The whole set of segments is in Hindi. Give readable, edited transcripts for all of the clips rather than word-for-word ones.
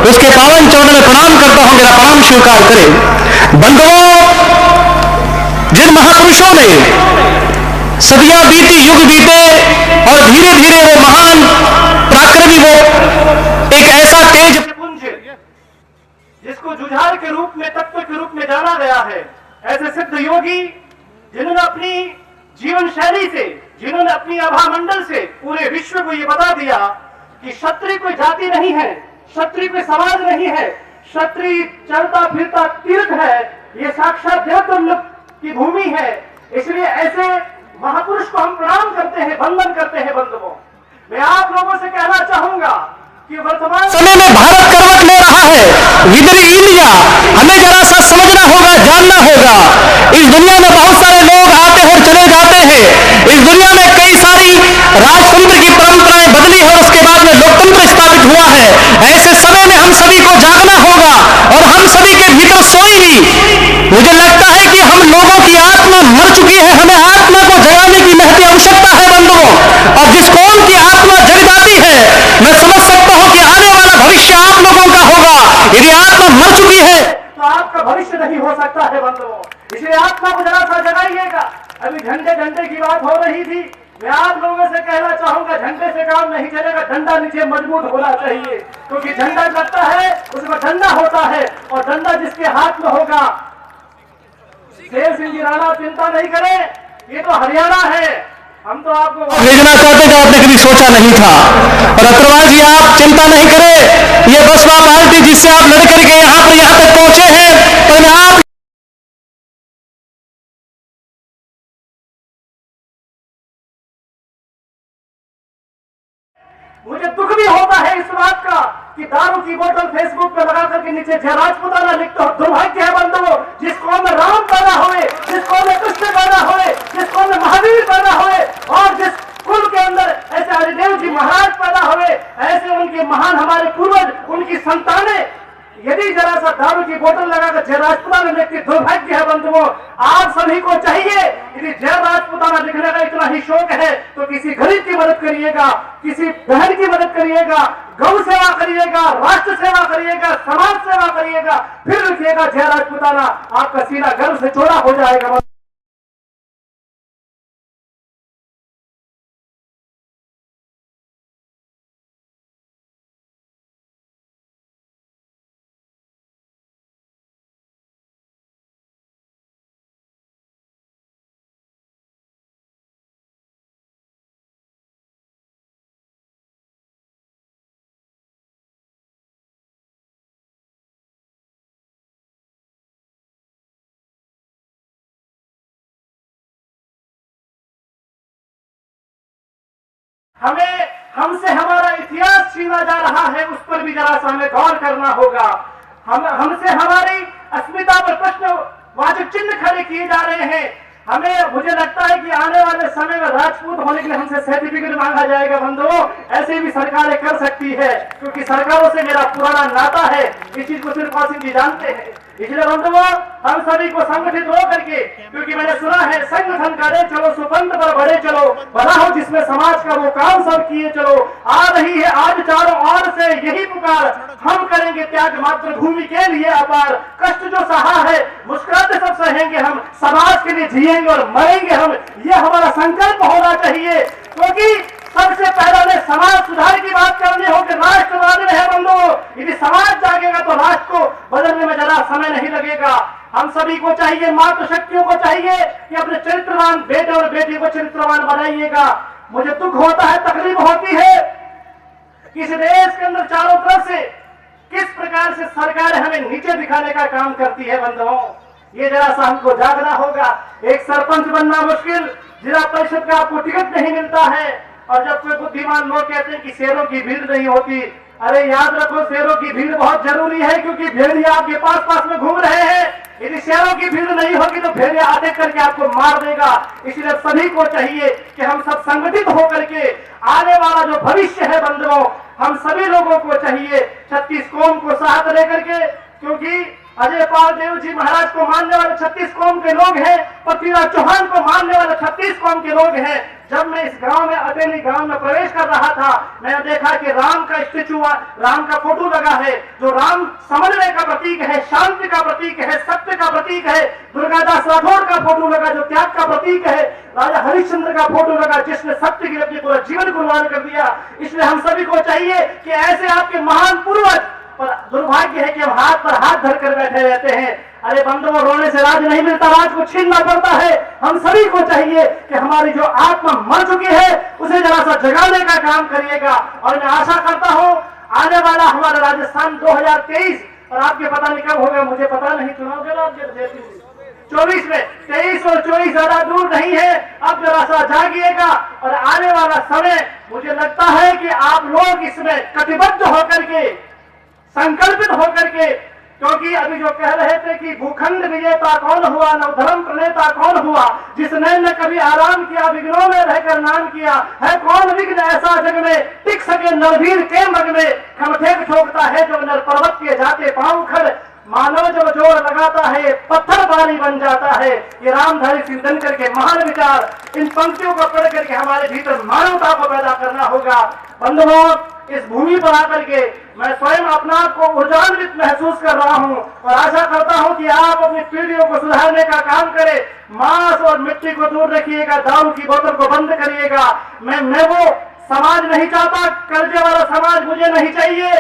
उसके पावन चरणों में प्रणाम करता हूं, मेरा प्रणाम स्वीकार करें। बंधुओं, जिन महापुरुषों ने सदियां बीती, युग बीते और धीरे धीरे वो महान पराक्रमी, वो एक ऐसा तेज पुंज जिसको जुझार के रूप में, तत्व के रूप में जाना गया है, ऐसे सिद्ध योगी जिन्होंने अपनी जीवन शैली से, जिन्होंने अपनी आभामंडल से पूरे विश्व को ये बता दिया कि क्षत्रिय कोई जाति नहीं है, क्षत्रिय कोई समाज नहीं है, क्षत्रिय चलता फिरता तीर्थ है, ये साक्षात देवतुल्य की भूमि है। इसलिए ऐसे महापुरुष को हम प्रणाम करते हैं, वंदन करते हैं। बंधुओं, मैं आप लोगों से कहना चाहूंगा कि वर्तमान समय में भारत करवट ले रहा है, विदरी इंडिया, हमें जरा सा समझना होगा, जानना होगा। इस दुनिया में बहुत सारे लोग आते हैं और चले जाते हैं। इस दुनिया में कई सारी राजतंत्र की परंपराएं बदली है और उसके बाद में लोकतंत्र स्थापित हुआ है। ऐसे समय में हम सभी को जागना होगा और हम सभी के भीतर सोई हुई, मुझे लगता है कि हम लोगों की आत्मा मर चुकी है, हमें आत्मा को जगाने की महती आवश्यकता है। बंधुओं, और जिस कौम की आत्मा जग जाती है, मैं समझ सकता हूं कि आने वाला भविष्य आप लोगों का होगा। यदि आत्मा मर चुकी है तो आपका भविष्य नहीं हो सकता है। बंधुओं, इसलिए आत्मा को जरा सा जगाइएगा। अभी झंडे की बात हो रही थी, मैं आप लोगों से कहना चाहूंगा, झंडे से काम नहीं चलेगा, डंडा नीचे मजबूत होना चाहिए, क्योंकि झंडा लगता है उसमें डंडा होता है, और डंडा जिसके हाथ में होगा, शेर सिंह जी राणा चिंता नहीं करें, ये तो हरियाणा है, हम तो आपको भेजना चाहते जो आपने कभी सोचा नहीं था। और अग्रवाल जी, आप चिंता नहीं करें, ये बसपा पार्टी जिससे आप लड़ करके यहाँ तक पहुंचे हैं, तो आप मुझे दुख भी होता है इस बात का कि दारू की बोतल फेसबुक पे लगा करके नीचे जय राजपुताना लिखते हो। दुर्भाग्य है बंधुओं, जिस कौम में राम पैदा हुए, जिस कौम में कृष्ण पैदा हुए, जिस कौम में महावीर पैदा हुए, और जिस कुल के अंदर ऐसे हरिदेव जी महाराज पैदा हुए, ऐसे उनके महान हमारे पूर्वज, उनकी संतानें, यदि जरा सा दारू की बोतल लगाकर जय राजपुताना लिखती, दुर्भाग्य है बंधुओं। आप सभी को चाहिए, यदि जय राजपुताना लिखने का इतना ही शौक है तो किसी गरीब की मदद करिएगा, किसी बहन की मदद करिएगा, गौ सेवा करिएगा, राष्ट्र सेवा करिएगा, समाज सेवा करिएगा, फिर लिखिएगा जय राजपुताना, आपका सीना गर्व से चौड़ा हो जाएगा। हमें हमसे हमारा इतिहास छीना जा रहा है, उस पर भी जरा सा हमें गौर करना होगा। हमसे हमारी अस्मिता पर प्रश्नवाचक चिन्ह खड़े किए जा रहे हैं। मुझे लगता है कि आने वाले समय में राजपूत होने के लिए हमसे सर्टिफिकेट मांगा जाएगा। बंधुओं, ऐसे भी सरकारें कर सकती है, क्योंकि सरकारों से मेरा पुराना नाता है, इस चीज को सिर्फ सिंह जी जानते हैं। इसलिए बंधुओं, हम सभी को संगठित हो करके, क्योंकि मैंने सुना है संगठन करे चलो, सुपंथ पर बढ़े चलो, बना हो जिसमें समाज का वो काम सब किए चलो। आ रही है आज चारों ओर से यही पुकार, हम करेंगे त्याग मातृभूमि के लिए अपार। कष्ट जो सहा है मुस्कुराते सब सहेंगे हम, समाज के लिए जिएंगे और मरेंगे हम, ये हमारा संकल्प होना चाहिए। क्योंकि सबसे पहले समाज सुधार की बात करनी होगी, राष्ट्रवादी रहे बंधुओं। यदि समाज जागेगा तो राष्ट्र को बदलने में जरा समय नहीं लगेगा। हम सभी को चाहिए, मातृशक्तियों को चाहिए कि अपने चरित्रवान बेटे और बेटी को चरित्रवान बनाइएगा। मुझे दुख होता है, तकलीफ होती है कि इस देश के अंदर चारों तरफ से किस प्रकार से सरकार हमें नीचे दिखाने का काम करती है। बंधुओं, ये जरा सा हमको जागना होगा। एक सरपंच बनना मुश्किल, जिला परिषद का आपको टिकट नहीं मिलता है, और जब कोई बुद्धिमान लोग कहते हैं कि शेरों की भीड़ नहीं होती, अरे याद रखो, शेरों की भीड़ बहुत जरूरी है, क्योंकि भेड़िया आपके पास में घूम रहे हैं। यदि शेरों की भीड़ नहीं होगी तो भेड़िया आते करके आपको मार देगा। इसलिए सभी को चाहिए कि हम सब संगठित होकर के आने वाला जो भविष्य है बंधुओं, हम सभी लोगों को चाहिए 36 कौम को साथ लेकर के, क्योंकि अजय पाल देव जी महाराज को मानने वाले 36 कौम के लोग हैं, पृथ्वीराज चौहान को मानने वाले 36 कौम के लोग हैं। जब मैं इस गांव में, अटेली गांव में प्रवेश कर रहा था, मैंने देखा कि राम का स्टेचू, राम का फोटो लगा है, जो राम समन्वय का प्रतीक है, शांति का प्रतीक है, सत्य का प्रतीक है। दुर्गादास राठौड़ का फोटो लगा जो त्याग का प्रतीक है। राजा हरिश्चंद्र का फोटो लगा जिसने सत्य के लिए अपने पूरा जीवन कुर्बान कर दिया। इसलिए हम सभी को चाहिए कि ऐसे आपके महान पूर्वज, पर दुर्भाग्य है कि हम हाथ पर हाथ धरकर बैठे रहते हैं। अरे बंधुओं, रोने से राज नहीं मिलता, राज को छीनना पड़ता है। हम सभी को चाहिए कि हमारी जो आत्मा मर चुकी है उसे जरा सा जगाने का काम करिएगा। और मैं आशा करता हूं आने वाला हमारा राजस्थान 2023, और आपके पता नहीं कब होगा, मुझे पता नहीं, चुनाव के बाद 24 में, 23 और 24 ज्यादा दूर नहीं है। अब जरा सा जागिएगा और आने वाला समय मुझे लगता है कि आप लोग इसमें कटिबद्ध होकर के, संकल्पित होकर के, क्योंकि अभी जो कह रहे थे कि भूखंड विजेता कौन हुआ, नवधर्म प्रणेता कौन हुआ, जिसने न कभी आराम किया, विघ्नों में रहकर नाम किया, है कौन विघ्न ऐसा जग में, टिक सके नरवीर के मग में, खमठेक ठोकता है जो नर पर्वत के जाते पांव खड़, मानो जो जोर लगाता है पत्थर बारी बन जाता है। ये रामधारी सिंह दिनकर के महान विचार, इन पंक्तियों को पढ़ करके हमारे भीतर मानवता को पैदा करना होगा। बंधुओं, इस भूमि पर आकर के मैं स्वयं अपना आप को ऊर्जान्वित महसूस कर रहा हूं और आशा करता हूं कि आप अपनी पीढ़ियों को सुधारने का काम करें। मांस और मिट्टी को दूर रखिएगा, दारू की बोतल को बंद करिएगा। मैं वो समाज नहीं चाहता, कर्जे वाला समाज मुझे नहीं चाहिए,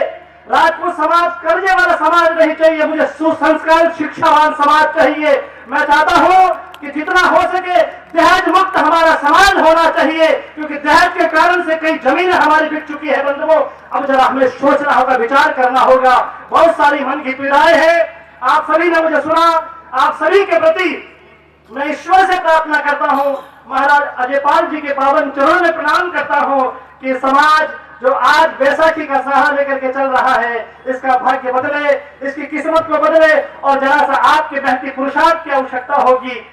राजपूत समाज कर्जे वाला समाज नहीं चाहिए, मुझे सुसंस्कारित शिक्षावान समाज चाहिए। मैं चाहता हूं कि जितना हो सके दहेज मुक्त हमारा समाज होना चाहिए, क्योंकि दहेज के कारण से कई जमीनें हमारी बिक चुकी है। बंधुओं, अब जरा हमें सोचना होगा, विचार करना होगा। बहुत सारी मन की पीड़ाएं हैं, आप सभी ने मुझे सुना। आप सभी के प्रति मैं ईश्वर से प्रार्थना करता हूं, महाराज अजयपाल जी के पावन चरणों में प्रणाम करता हूं कि समाज जो आज बैसाखी का सहारा लेकर के चल रहा है, इसका भाग्य बदले, इसकी किस्मत को बदले, और जरा सा आपके बहती पुरुषार्थ की आवश्यकता होगी।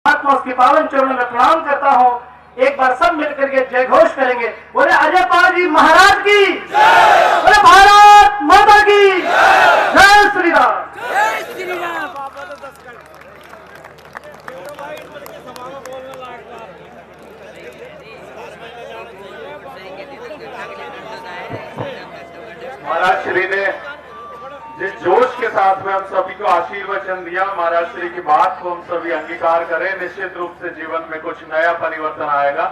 आत्मा उसके पावन चरणों में प्रणाम करता हूं। एक बार सब मिलकर के जय घोष करेंगे, बोले अजयपाल जी महाराज की, बोले भारत माता की जय श्री राम। महाराज श्री ने जिस जोश के साथ में हम सभी को आशीर्वचन दिया, महाराज श्री की बात को हम सभी अंगीकार करें, निश्चित रूप से जीवन में कुछ नया परिवर्तन आएगा।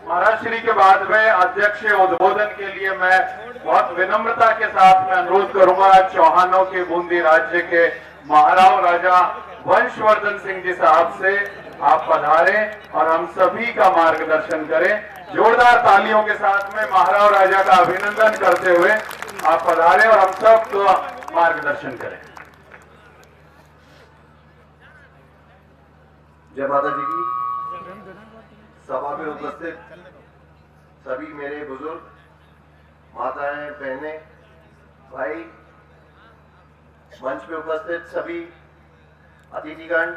महाराज श्री के बाद में अध्यक्ष उद्बोधन के लिए मैं बहुत विनम्रता के साथ में अनुरोध करूंगा चौहानों के बूंदी राज्य के महाराव राजा वंशवर्धन सिंह जी साहब से आप पधारें और हम सभी का मार्गदर्शन करें। जोरदार तालियों के साथ में महाराव राजा का अभिनंदन करते हुए आप पधारें और हम सब तो मार्गदर्शन करें। जय माता जी की। सभा में उपस्थित सभी मेरे बुजुर्ग, माताएं, बहनें, भाई, मंच पे उपस्थित सभी अतिथिगण,